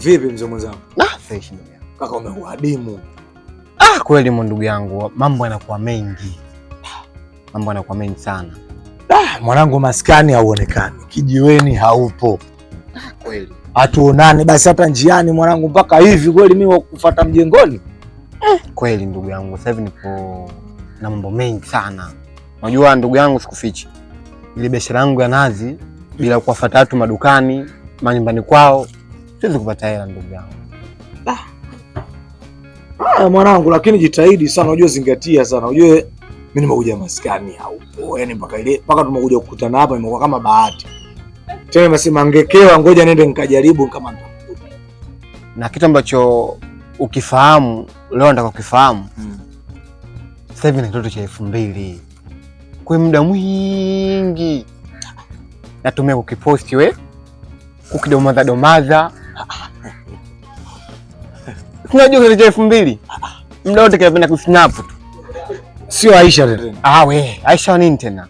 Vipi mzee mwenzangu? Fresh ndugu yangu. Kaka umeuadimu. Kweli ndugu yangu, mambo yanakuwa mengi. Mambo yanakuwa mengi sana. Mwanangu maskani hauonekani. Kijiweni haupo. Kweli. Hatuonane basi hata njiani mwanangu mpaka hivi kweli mimi wakufuata mjengoni? Kweli ndugu yangu, sasa hivi nipo na mambo mengi sana. Unajua ndugu yangu sikufichi. Ile biashara yangu ya nazi bila kuwafuata watu madukani, manyumbani kwao, siwezi kupata hela ndugu yangu. Mwanangu lakini jitahidi sana, unajua zingatia sana. Unajua mimi nimekuja maskani haupo. Yaani mpaka tumekuja kukutana hapa imekuwa kama bahati. Tena nasema ngekewa ngoja nende nikajaribu kama nitakuta. Na kitu ambacho ukifahamu, leo nataka kukifahamu. Sasa hivi na kitoto cha 2000. Kwa muda mwingi natumia kukiposti we. Kukidomaza. Unajua kile cha 2000? Muda wote kinapenda kusnap tu. Sio Aisha tena. We, Aisha wa nini tena?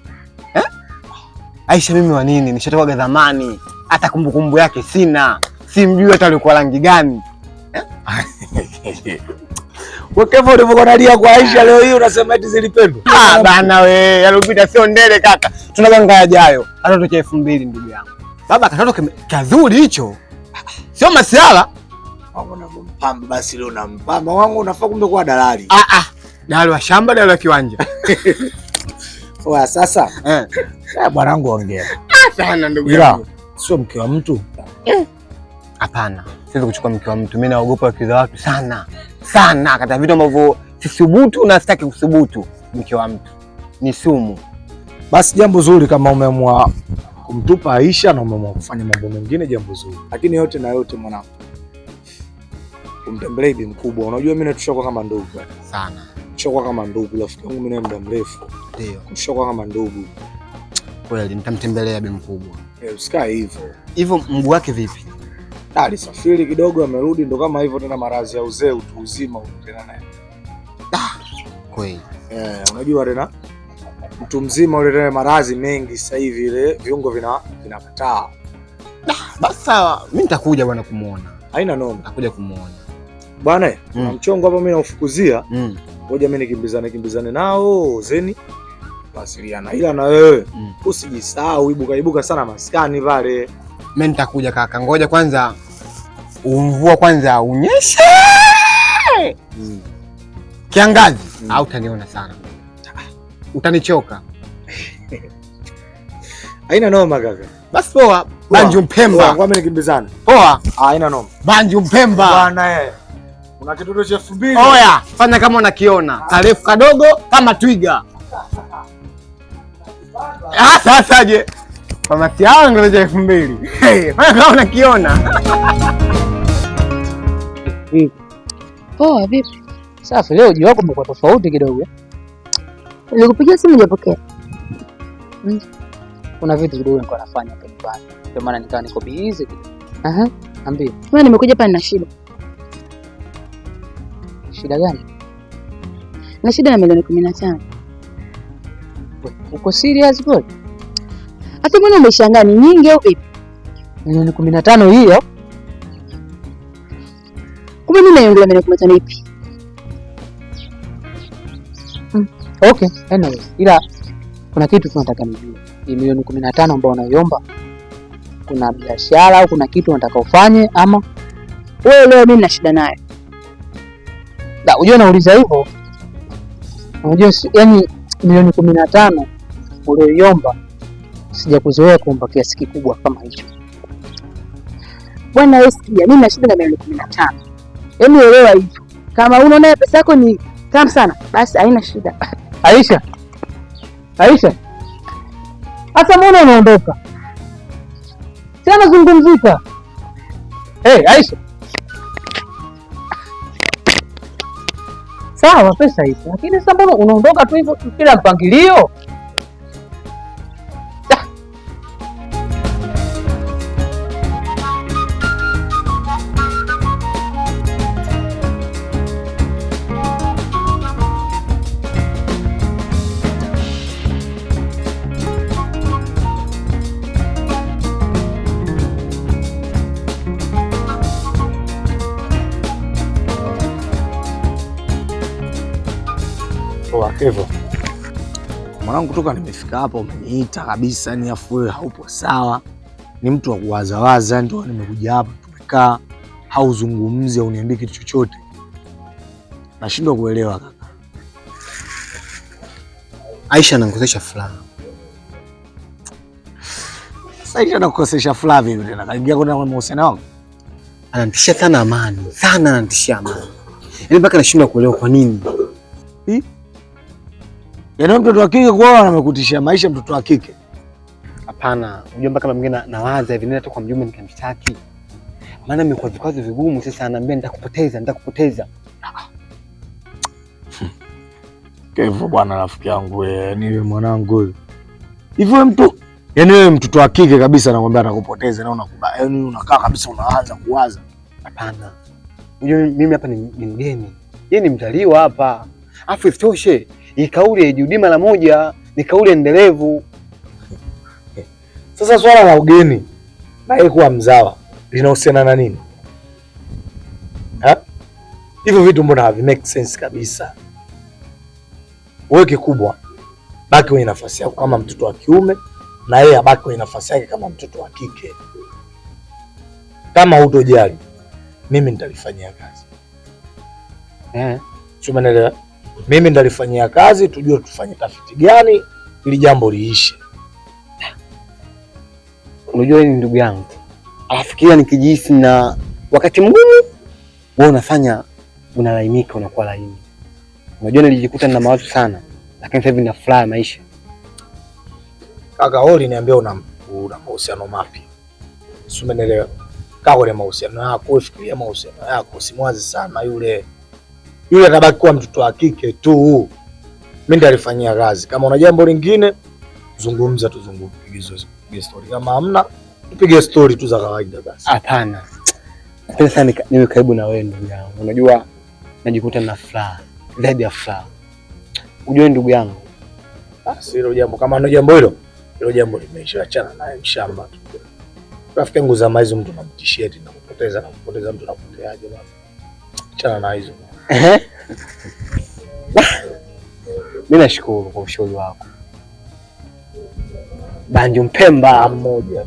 Aisha mimi wa nini? Nishatoka zamani. Hata kumbukumbu yake sina. Simjui hata alikuwa rangi gani. Wekevo ulivyokuwa unalia kwa Aisha leo hii unasema eti zilipendwa. Bana we, yalopita sio ndele kaka. Tunaganga yajayo. Katoto cha 2000 ndugu yangu. Baba katoto kazuri hicho. Sio masiala. Mpamba basi leo na mpamba wangu unafaa kumbe kuwa dalali. Dalali wa shamba, dalali wa kiwanja. Oya sasa. Bwanangu ongea. Sana ndugu yangu. Sio mke wa mtu. Hapana. Siwezi kuchukua mke wa mtu. Mimi naogopa wake za watu sana. Sana. Kata vitu ambavyo sisubutu na sitaki kusubutu. Mke wa mtu ni sumu. Basi jambo zuri kama umeamua kumtupa Aisha na umeamua kufanya mambo mengine, jambo zuri. Lakini yote na yote mwanangu, kumtembelea bibi mkubwa. Unajua mimi natushakuwa kama ndugu sana. Tushakuwa kama ndugu, rafiki yangu mimi na muda mrefu. Ndio. Tushakuwa kama ndugu. Kweli nitamtembelea bibi mkubwa. Usikae hivyo. Hivyo mguu wake vipi? Alisafiri kidogo amerudi, ndo kama hivyo tena, maradhi ya uzee utu uzima tena naye. Kweli. Unajua tena mtu mzima ule tena maradhi mengi sasa hivi ile viungo vinakataa. Basi sawa, mimi nitakuja bwana kumuona. Haina noma. Nitakuja kumuona. Bwana, na mchongo hapa mimi naufukuzia. Ngoja mimi nikimbizane nao zeni. Wasiliana. Ila na wewe usijisahau, ibuka sana maskani pale. Mimi nitakuja kaka. Ngoja kwanza mvua kwanza unyeshe. Kiangazi au utaniona sana. Utanichoka. Haina noma kaka. Basi poa. Banju Mpemba. Ngoja mimi nikimbizane. Poa. Haina noma. Banju Mpemba. Bwana una kitoto cha 2000. Oya, fanya kama unakiona. Karefu kadogo kama twiga. Sasa je. Mama siao ndio cha 2000. Fanya kama unakiona. Poa vipi? Safi, leo jioni wako umekuwa tofauti kidogo. Nilikupigia simu hujapokea. Kuna vitu kidogo nilikuwa nafanya hapa nyumbani. Ndio maana nikawa niko busy. Ambie. Wewe nimekuja hapa nina shida. Shida gani? Na shida na milioni 15. Uko serious kweli? Hata mbona umeshangaa, ni nyingi au vipi? Milioni 15 hiyo? Kumbe mimi naiongelea milioni 15 ipi? Okay, anyway, ila kuna kitu tunataka nijue. Hii milioni 15 ambayo unaiomba, kuna biashara au kuna kitu unataka ufanye ama wewe leo mimi na shida naye? Unajua nauliza hivyo. Unajua yani milioni 15 ulioiomba sijakuzoea kuomba kiasi kikubwa kama hicho. Bwana wewe sikia, mimi na shida na milioni 15. Yaani elewa hivyo. Kama unaona pesa yako ni tamu sana, basi haina shida. Aisha. Hata mbona unaondoka? Sema zungumzika. Aisha. Sawa pesa hizo, lakini sasa mbona unaondoka tu hivyo bila mpangilio? Hivyo. Mwanangu kutoka nimefika hapa umeniita kabisa, ni afu wewe haupo sawa. Ni mtu wa kuwazawaza, ndio nimekuja hapa tumekaa, hauzungumzi au niambie kitu chochote. Nashindwa kuelewa kaka. Aisha ananikosesha furaha. Sasa Aisha anakukosesha furaha vipi tena? Kaingia kuna mahusiano wako? Ananitishia sana amani. Sana ananitishia amani. Yaani mpaka nashindwa kuelewa kwa nini. Yaani mtoto wa kike kwao anamekutishia maisha mtoto wa kike? Hapana, mjomba kama mwingine nawaza hivi nenda tu kwa mjomba nikamshtaki. Maana imekuwa vikwazo vigumu sasa ananiambia nitakupoteza. Hivyo bwana rafiki yangu wewe, ni mwanangu huyu. Hivyo mtu, yaani wewe mtoto wa kike kabisa anakuambia atakupoteza na unakubali. Yaani unakaa kabisa unaanza kuwaza. Hapana. Unajua mimi hapa ni mgeni. Yeye ni mzaliwa hapa. Afu isitoshe, hii kauli haijirudi mara moja, ni kauli endelevu. Sasa swala la ugeni na yeye kuwa mzawa linahusiana na nini? Hivyo vitu mbona havi make sense kabisa? Wewe kikubwa baki kwenye nafasi yako kama mtoto wa kiume na yeye abaki kwenye nafasi yake kama mtoto wa kike. Kama hutojali, mimi nitalifanyia kazi. Umeelewa? Mimi nitalifanyia kazi, tujue tufanye tafiti gani ili jambo liishe. Unajua ni ndugu yangu. Alafikiria nikijihisi na wakati mgumu, wewe unafanya unalainika, unakuwa laini. Unajua nilijikuta na mawazo sana, lakini sasa hivi nina furaha maisha. Kaka Oli niambia una mahusiano mapya. Umeelewa? Kaa kwenye mahusiano yako, fikiria mahusiano yako, usimwaze sana yule atabaki kuwa mtoto wa kike tu. Mimi nitalifanyia kazi. Kama una jambo lingine zungumza, tupige story. Kama hamna tupige story tu za kawaida basi. Hapana. Napenda sana niwe karibu na wewe ndugu yangu. Unajua najikuta na furaha, zaidi ya furaha. Unajua ndugu yangu. Basi hilo jambo kama ndio jambo hilo jambo limeisha, achana naye mshamba tu. Rafiki yangu za maizo mtu anamtishia eti na kupoteza mtu anapoteaje bwana. Achana na hizo. Mimi nashukuru kwa ushauri wako. Banjo Mpemba mmoja.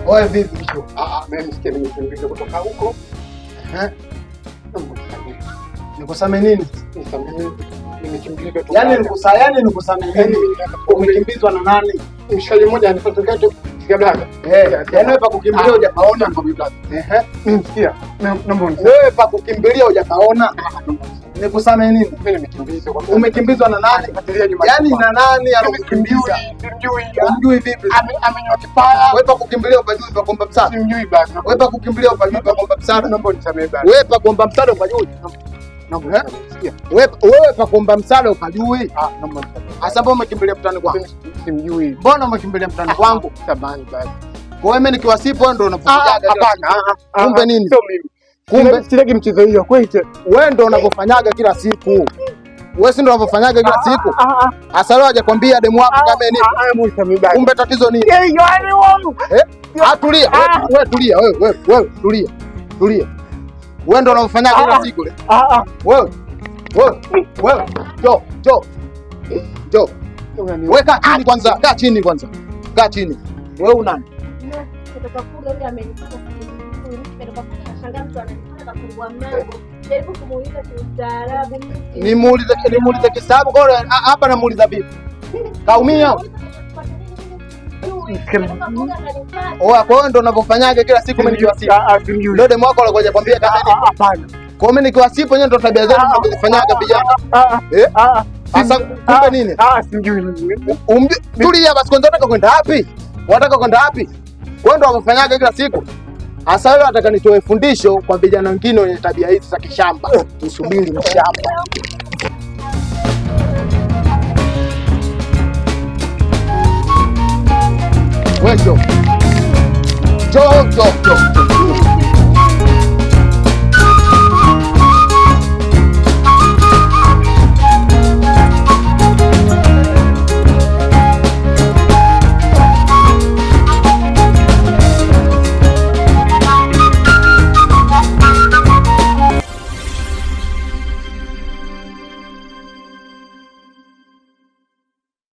Wewe vipi hicho? Mimi nisikie nimekimbia kutoka huko. Nikusame nini? Nimekimbia kutoka. Yaani nikusame nini? Umekimbizwa na nani? Mshikaji mmoja anifuata kati Kigablaga. Yaani wewe pa kukimbilia hujapaona kwa Kigablaga. Sikia. Naomba wewe pa kukimbilia hujapaona. Nikusamehe nini? Mimi nimekimbizwa. Umekimbizwa na nani? Yaani na nani anakukimbiza? Simjui. Unamjui vipi? Amenyoa kipara. Wewe pa kukimbilia upajui pa kuomba msaada. Simjui basi. Wewe pa kukimbilia upajui pa kuomba msaada. Naomba unisamehe basi. Wewe pa kuomba msaada upajui. Wewe pa kuomba msaada upajui. Naomba unisamehe. Asa mbona umekimbilia mtani kwangu? Simjui. Mbona umekimbilia mtani kwangu? Samahani basi. Kwa hiyo mimi nikiwasipo ndo unafujaga. Hapana. Kumbe nini? Sio mimi. Kumbe sitaki mchezo hiyo kweli. Wewe ndo unavyofanyaga kila siku. Wewe si ndo unavyofanyaga kila siku. Asa leo hajakwambia demu wako kama nini? Kumbe tatizo nini? Tulia. Wewe tulia. Wewe tulia. Tulia. Wewe ndo unavyofanyaga kila siku. Wewe. Jo. Wewe kaa chini kwanza. Kaa chini. Wewe unani? Nimuulize kisababu hapa, namuuliza vipi? Kaumia? Kwa hiyo ndo unavyofanyaga kila siku. Mimi nikiwa sipo ndio demu wako anakuja kwambia kama nini? Hapana. Kwa hiyo mimi nikiwa sipo ndio tabia zenu mnazofanyaga vijana. Sasa kumbe nini? Sijui. Tulia basi, kwanza unataka kwenda wapi? Unataka kwenda wapi? Kwa ndo wamefanyaga kila siku. Hasa leo nataka nitoe fundisho kwa vijana wengine wenye tabia hizi za kishamba. Usubiri mshamba. Wewe jo.